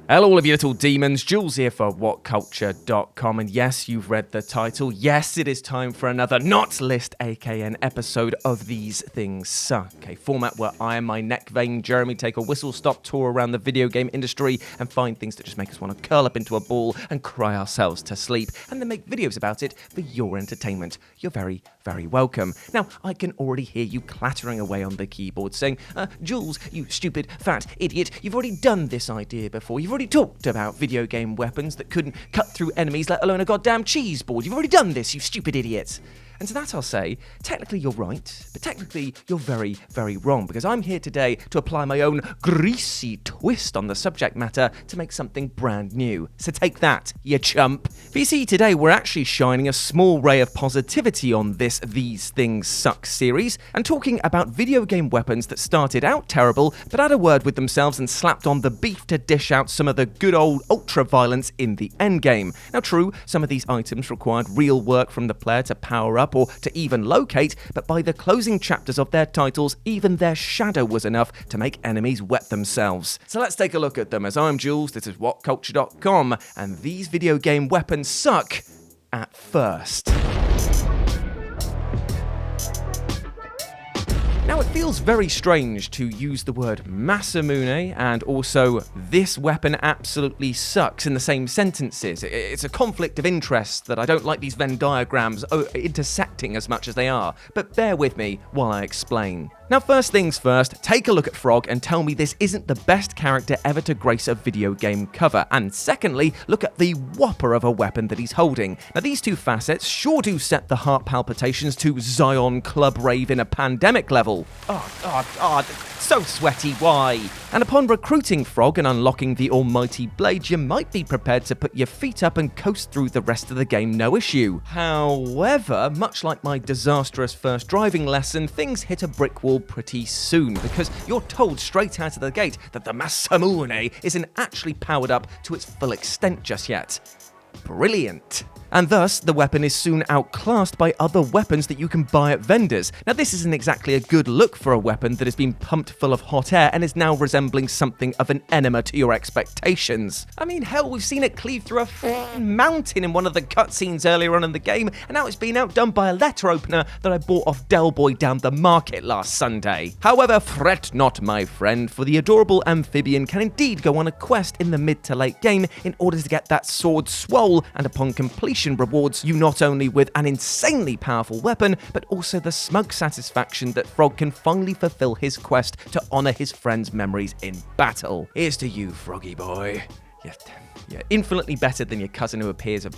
Hello all of you little demons, Jules here for WhatCulture.com, and yes, you've read the title. Yes, it is time for another Not List AKN episode of These Things Suck, a format where I and my neck vein Jeremy take a whistle-stop tour around the video game industry and find things that just make us want to curl up into a ball and cry ourselves to sleep, and then make videos about it for your entertainment. You're very, very welcome. Now, I can already hear you clattering away on the keyboard saying, Jules, you stupid, fat idiot, you've already done this idea before. You've already talked about video game weapons that couldn't cut through enemies, let alone a goddamn cheese board. You've already done this, you stupid idiot. And to that I'll say, technically you're right, but technically you're very, very wrong, because I'm here today to apply my own greasy twist on the subject matter to make something brand new. So take that, you chump. But you see, today we're actually shining a small ray of positivity on this These Things Suck series, and talking about video game weapons that started out terrible, but had a word with themselves and slapped on the beef to dish out some of the good old ultra-violence in the endgame. Now true, some of these items required real work from the player to power up or to even locate, but by the closing chapters of their titles, even their shadow was enough to make enemies wet themselves. So let's take a look at them. As I'm Jules, this is WhatCulture.com, and these video game weapons suck at first. Now, it feels very strange to use the word Massamune and also this weapon absolutely sucks in the same sentences. It's a conflict of interest that I don't like these Venn diagrams intersecting as much as they are, but bear with me while I explain. Now, first things first, take a look at Frog and tell me this isn't the best character ever to grace a video game cover. And secondly, look at the whopper of a weapon that he's holding. Now, these two facets sure do set the heart palpitations to Zion Club Rave in a pandemic level. So sweaty, why? And upon recruiting Frog and unlocking the almighty blade, you might be prepared to put your feet up and coast through the rest of the game no issue. However, much like my disastrous first driving lesson, things hit a brick wall pretty soon, because you're told straight out of the gate that the Massamune isn't actually powered up to its full extent just yet. Brilliant. And thus, the weapon is soon outclassed by other weapons that you can buy at vendors. Now, this isn't exactly a good look for a weapon that has been pumped full of hot air and is now resembling something of an enema to your expectations. I mean, hell, we've seen it cleave through a mountain in one of the cutscenes earlier on in the game, and now it's been outdone by a letter opener that I bought off Del Boy down the market last Sunday. However, fret not, my friend, for the adorable amphibian can indeed go on a quest in the mid to late game in order to get that sword swole, and upon completion rewards you not only with an insanely powerful weapon, but also the smug satisfaction that Frog can finally fulfill his quest to honor his friend's memories in battle. Here's to you, Froggy boy. You're infinitely better than your cousin who appears a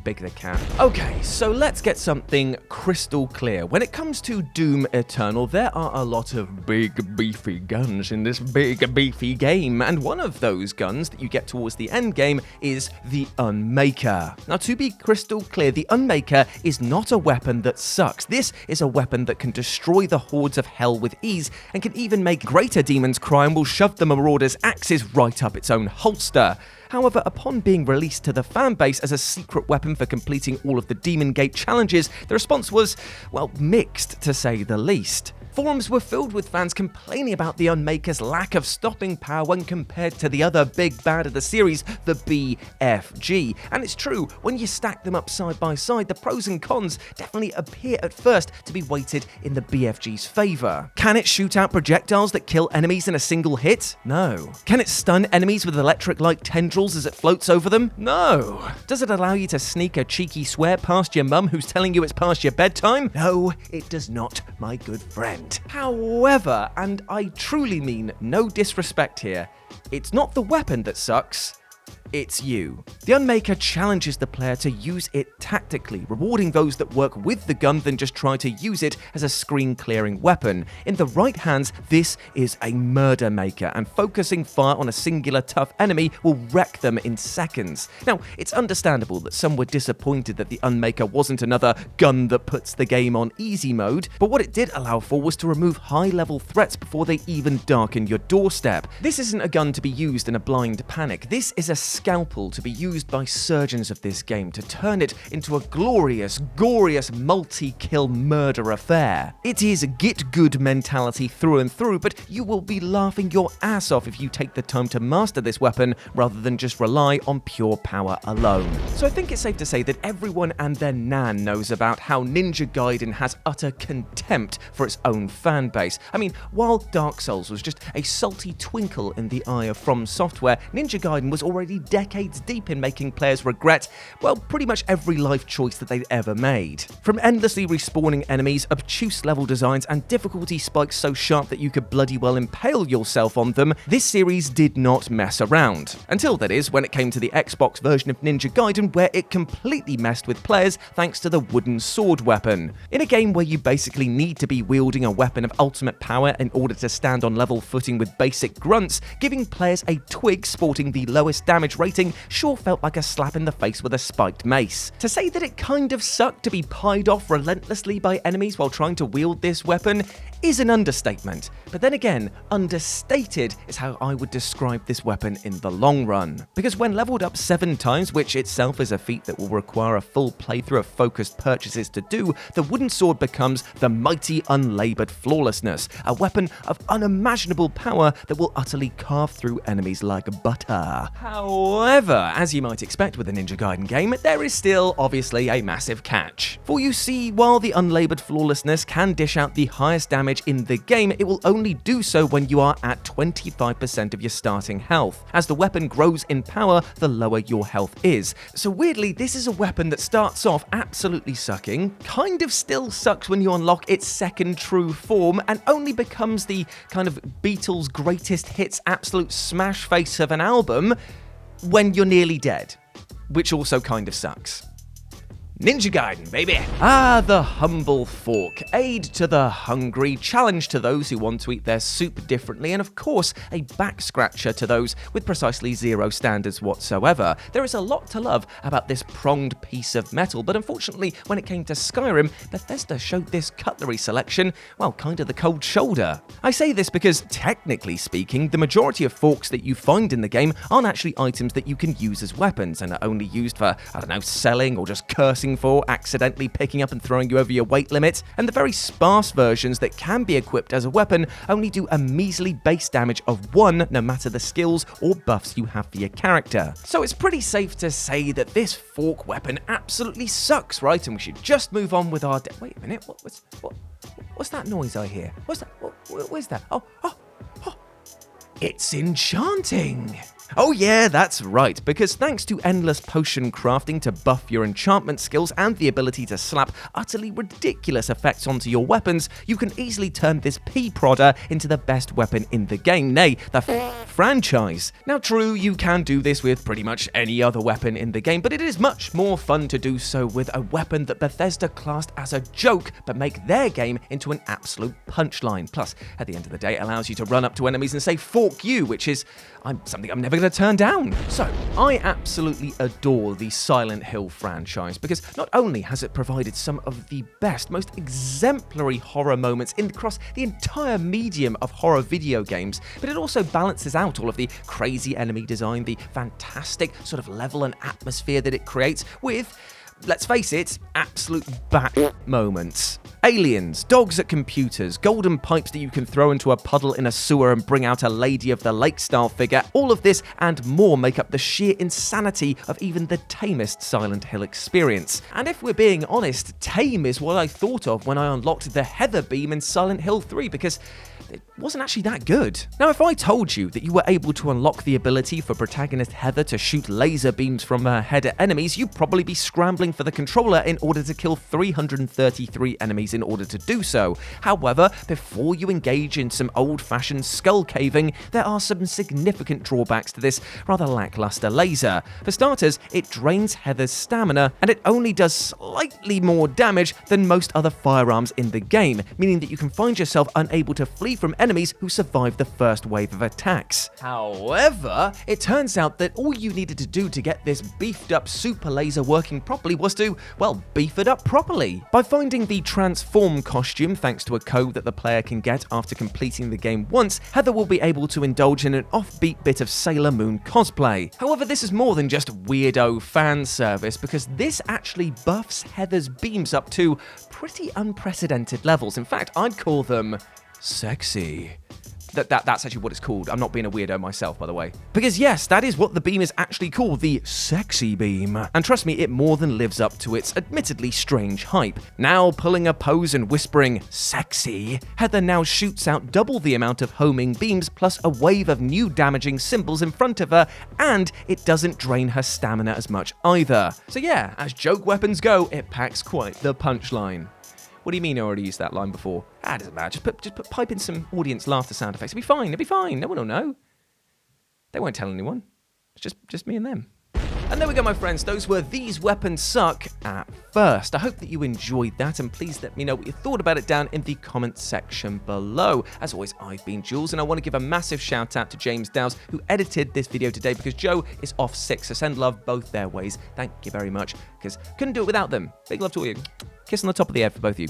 big the cat. Okay, so let's get something crystal clear. When it comes to Doom Eternal, there are a lot of big beefy guns in this big beefy game, and one of those guns that you get towards the end game is the Unmaker. Now, to be crystal clear, the Unmaker is not a weapon that sucks. This is a weapon that can destroy the hordes of hell with ease, and can even make greater demons cry and will shove the Marauder's axes right up its own holster. However, upon being released to the fanbase as a secret weapon for completing all of the Demon Gate challenges, the response was, well, mixed to say the least. Forums were filled with fans complaining about the Unmaker's lack of stopping power when compared to the other big bad of the series, the BFG. And it's true, when you stack them up side by side, the pros and cons definitely appear at first to be weighted in the BFG's favour. Can it shoot out projectiles that kill enemies in a single hit? No. Can it stun enemies with electric-like tendrils as it floats over them? No. Does it allow you to sneak a cheeky swear past your mum who's telling you it's past your bedtime? No, it does not, my good friend. However, and I truly mean no disrespect here, it's not the weapon that sucks, it's you. The Unmaker challenges the player to use it tactically, rewarding those that work with the gun than just try to use it as a screen-clearing weapon. In the right hands, this is a murder maker, and focusing fire on a singular tough enemy will wreck them in seconds. Now, it's understandable that some were disappointed that the Unmaker wasn't another gun that puts the game on easy mode, but what it did allow for was to remove high-level threats before they even darken your doorstep. This isn't a gun to be used in a blind panic. This is a scalpel to be used by surgeons of this game to turn it into a glorious, gorious multi-kill murder affair. It is get good mentality through and through, but you will be laughing your ass off if you take the time to master this weapon rather than just rely on pure power alone. So I think it's safe to say that everyone and their nan knows about how Ninja Gaiden has utter contempt for its own fan base. I mean, while Dark Souls was just a salty twinkle in the eye of From Software, Ninja Gaiden was already decades deep in making players regret, well, pretty much every life choice that they'd ever made. From endlessly respawning enemies, obtuse level designs, and difficulty spikes so sharp that you could bloody well impale yourself on them, this series did not mess around. Until, that is, when it came to the Xbox version of Ninja Gaiden, where it completely messed with players thanks to the wooden sword weapon. In a game where you basically need to be wielding a weapon of ultimate power in order to stand on level footing with basic grunts, giving players a twig sporting the lowest damage rating sure felt like a slap in the face with a spiked mace. To say that it kind of sucked to be pied off relentlessly by enemies while trying to wield this weapon is an understatement, but then again, understated is how I would describe this weapon in the long run. Because when leveled up 7 times, which itself is a feat that will require a full playthrough of focused purchases to do, the wooden sword becomes the mighty unlaboured flawlessness, a weapon of unimaginable power that will utterly carve through enemies like butter. However, as you might expect with a Ninja Gaiden game, there is still obviously a massive catch. For you see, while the unlaboured flawlessness can dish out the highest damage in the game, it will only do so when you are at 25% of your starting health. As the weapon grows in power, the lower your health is. So weirdly, this is a weapon that starts off absolutely sucking, kind of still sucks when you unlock its second true form, and only becomes the kind of Beatles' greatest hits absolute smash face of an album when you're nearly dead, which also kind of sucks. Ninja Gaiden, baby! Ah, the humble fork. Aid to the hungry, challenge to those who want to eat their soup differently, and of course, a back scratcher to those with precisely zero standards whatsoever. There is a lot to love about this pronged piece of metal, but unfortunately, when it came to Skyrim, Bethesda showed this cutlery selection, well, kind of the cold shoulder. I say this because, technically speaking, the majority of forks that you find in the game aren't actually items that you can use as weapons, and are only used for, I don't know, selling or just cursing for, accidentally picking up and throwing you over your weight limit, and the very sparse versions that can be equipped as a weapon only do a measly base damage of 1 no matter the skills or buffs you have for your character. So it's pretty safe to say that this fork weapon absolutely sucks, right? And we should just move on with our wait a minute, what's that noise I hear? What's that? Where's that? Oh, it's enchanting! Oh yeah, that's right, because thanks to endless potion crafting to buff your enchantment skills and the ability to slap utterly ridiculous effects onto your weapons, you can easily turn this pea-prodder into the best weapon in the game, nay, the franchise. Now true, you can do this with pretty much any other weapon in the game, but it is much more fun to do so with a weapon that Bethesda classed as a joke, but make their game into an absolute punchline. Plus, at the end of the day, it allows you to run up to enemies and say, "Fork you," which is something I'm never going to turn down. So, I absolutely adore the Silent Hill franchise because not only has it provided some of the best, most exemplary horror moments across the entire medium of horror video games, but it also balances out all of the crazy enemy design, the fantastic sort of level and atmosphere that it creates with, let's face it, absolute bat moments. Aliens, dogs at computers, golden pipes that you can throw into a puddle in a sewer and bring out a Lady of the Lake style figure, all of this and more make up the sheer insanity of even the tamest Silent Hill experience. And if we're being honest, tame is what I thought of when I unlocked the Heather Beam in Silent Hill 3 because it wasn't actually that good. Now, if I told you that you were able to unlock the ability for protagonist Heather to shoot laser beams from her head at enemies, you'd probably be scrambling for the controller in order to kill 333 enemies in order to do so. However, before you engage in some old-fashioned skull caving, there are some significant drawbacks to this rather lackluster laser. For starters, it drains Heather's stamina, and it only does slightly more damage than most other firearms in the game, meaning that you can find yourself unable to flee from enemies enemies who survived the first wave of attacks. However, it turns out that all you needed to do to get this beefed up super laser working properly was to, well, beef it up properly. By finding the transform costume, thanks to a code that the player can get after completing the game once, Heather will be able to indulge in an offbeat bit of Sailor Moon cosplay. However, this is more than just weirdo fan service, because this actually buffs Heather's beams up to pretty unprecedented levels. In fact, I'd call them sexy. That's actually what it's called. I'm not being a weirdo myself, by the way. Because yes, that is what the beam is actually called, the sexy beam. And trust me, it more than lives up to its admittedly strange hype. Now pulling a pose and whispering, sexy, Heather now shoots out double the amount of homing beams plus a wave of new damaging symbols in front of her, and it doesn't drain her stamina as much either. So yeah, as joke weapons go, it packs quite the punchline. What do you mean I already used that line before? It doesn't matter. Just pipe in some audience laughter sound effects. It'll be fine. No one will know. They won't tell anyone. It's just me and them. And there we go, my friends. Those were These Weapons Suck at First. I hope that you enjoyed that, and please let me know what you thought about it down in the comments section below. As always, I've been Jules, and I want to give a massive shout out to James Dowse, who edited this video today, because Joe is off sick, so send love both their ways. Thank you very much, because couldn't do it without them. Big love to all you. Kiss on the top of the head for both of you.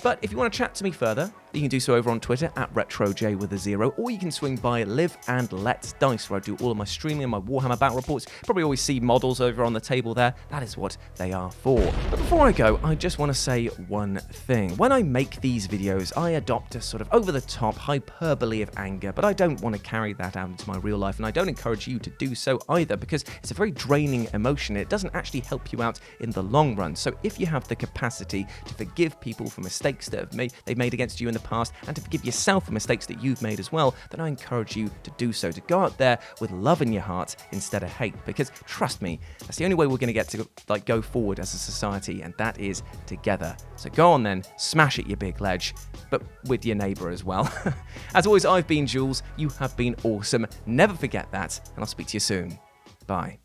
But if you want to chat to me further, you can do so over on Twitter at RetroJ with a 0, or you can swing by Live and Let's Dice, where I do all of my streaming and my Warhammer battle reports. You probably always see models over on the table there. That is what they are for. But before I go, I just want to say one thing. When I make these videos, I adopt a sort of over-the-top hyperbole of anger, but I don't want to carry that out into my real life, and I don't encourage you to do so either, because it's a very draining emotion. It doesn't actually help you out in the long run. So if you have the capacity to forgive people for mistakes that they've made against you in the past, and to forgive yourself for mistakes that you've made as well, then I encourage you to do so, to go out there with love in your heart instead of hate, because trust me, that's the only way we're going to get to go forward as a society, and that is together. So go on then, smash it, you big ledge, but with your neighbour as well. As always, I've been Jules, you have been awesome, never forget that, and I'll speak to you soon. Bye.